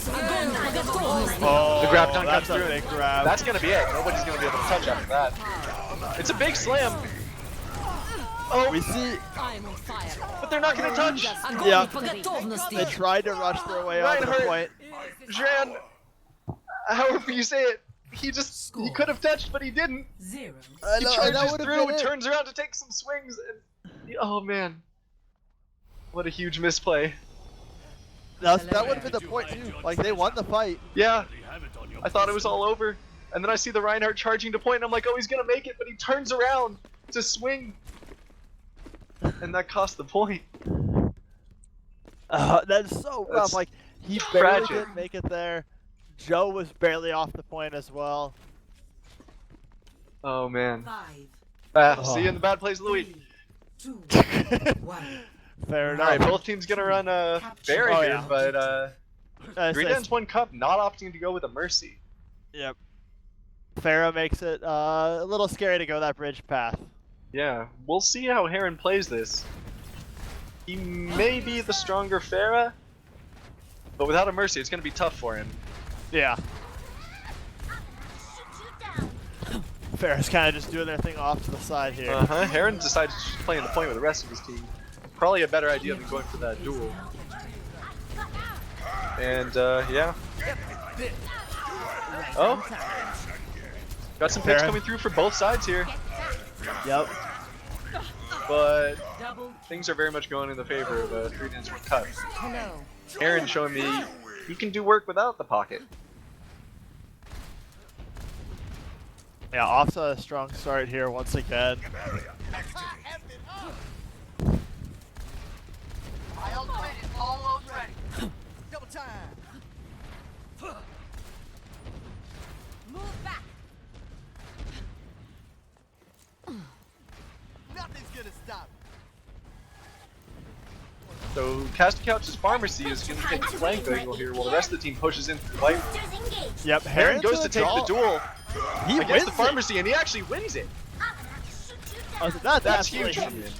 Oh, the grab dunk comes that's a through. big grab. That's going to be it. Nobody's going to be able to touch after that. It's a big slam. Oh, We see, but they're not going to touch. yeah, they tried to rush their way onto the Reinhardt. point. Zhan, however you say it, he could have touched, but he didn't. 0. He charges through and turns around to take some swings. And, oh man, what a huge misplay. That would have been the point too. Like, they won the fight. Yeah, I thought it was all over. And then I see the Reinhardt charging to point, and I'm like, oh, he's gonna make it, but he turns around to swing. And that cost the point. That's so rough. That's Like, he barely tragic. didn't make it there. Joe was barely off the point as well. Oh man. 5, See you in the bad place, Louis. 2, 1. Fair enough. Alright, both teams gonna run Barry Oh, here, yeah. but 3 Dance 1 Cup not opting to go with a Mercy. Yep. Farah makes it a little scary to go that bridge path. Yeah, we'll see how Heron plays this. He may be the stronger Farah, but without a Mercy, it's gonna be tough for him. Yeah. Farah's kind of just doing their thing off to the side here. Heron decides to just play in the point with the rest of his team. Probably a better idea than going for that duel. And yeah. Oh, got some picks coming through for both sides here, Yep. but Double things are very much going in the favor of 3 Dance 1 Cup. Hello. Heron showing me he can do work without the pocket. Yeah, off to a strong start here once again. Move back. So Cast Couch's Pharmacy is going to take the flank angle here, while the rest of the team pushes in through the white. Boosters engaged. Yep, Heron goes to take the duel He against wins the it. Pharmacy, and he actually wins it. Oh, so that's That's absolutely huge from him.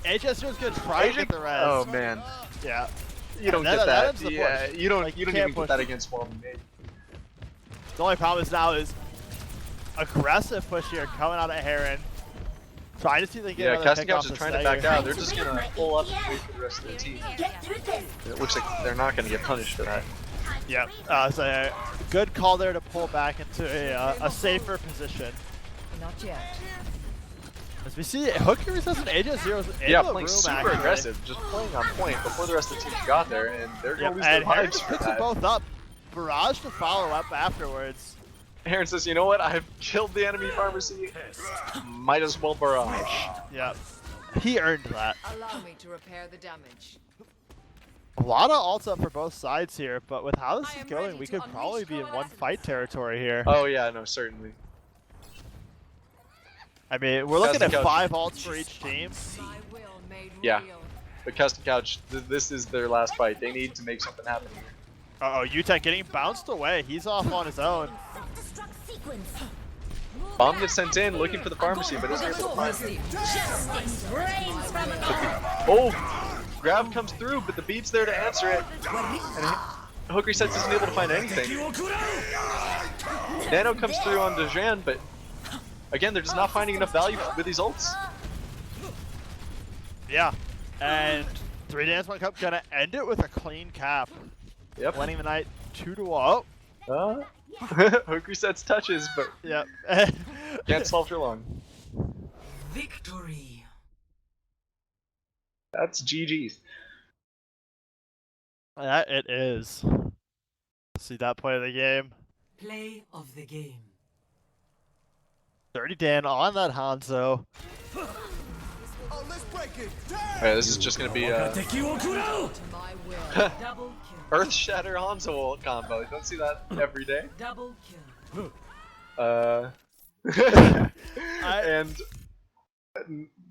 AJ's just good try to get the res. Oh man, Yeah. you don't That- get that that. ends the Yeah, push. you don't. Like, you you don't can't even push get that it. against Swarm Mid. The only problem is now is aggressive push here coming out of Heron. Trying to see if they can get Yeah, another Casting pick off Couch is the trying to stagger. back out. They're just gonna pull up and wait for the rest of the team. Get through this. It looks like they're not gonna get punished for that. Yep. So a good call there to pull back into a safer position. Not yet. As we see, Hooker resets and AJ zeros in Yeah, the playing room, super actually. aggressive, just playing on point before the rest of the team got there, and they're gonna Yep. lose their And Heron vibes just for picks them that. both up. Barrage to follow up afterwards. Heron says, "You know what? I've killed the enemy Pharmacy. Might as well barrage." Yep. He earned that. Allow me to repair the damage. A lot of ults up for both sides here, but with how this I is am going, ready we to could unleash probably be in one coalescence. fight territory here. Oh yeah, no, certainly. I mean, we're looking Casting at Couch. 5 ults for each team. My will made Yeah. real. But Custom Couch, this is their last fight. They need to make something happen here. Uh-oh, Utek getting bounced away. He's off on his own. Self-destruct sequence. Bomb gets sent in, looking for the Pharmacy, but isn't able to find it. Justice reigns from above. Oh! Grab comes through, but the beat's there to answer it. And Hooker Sets isn't able to find anything. Nano comes through on Dejan, but again, they're just not finding enough value with these ults. Yeah. And 3 Dance 1 Cup gonna end it with a clean cap. Yep. Winning the night 2-0. Hooker Sets touches, but Yep. can't solve for long. Victory. That's GG's. That it is. See that play of the game. Play of the game. 30 Dan on that Hanzo. Alright, this is just gonna be a To my will. Double kill. Earth Shatter Hanzo ult combo. You don't see that every day. Double kill. and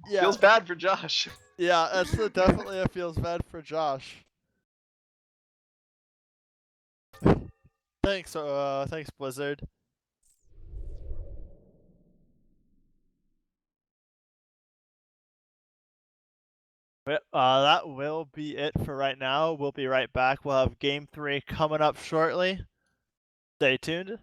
Yeah, feels bad for Josh. yeah, that's definitely it feels bad for Josh. Thanks Blizzard. That will be it for right now. We'll be right back. We'll have game 3 coming up shortly. Stay tuned.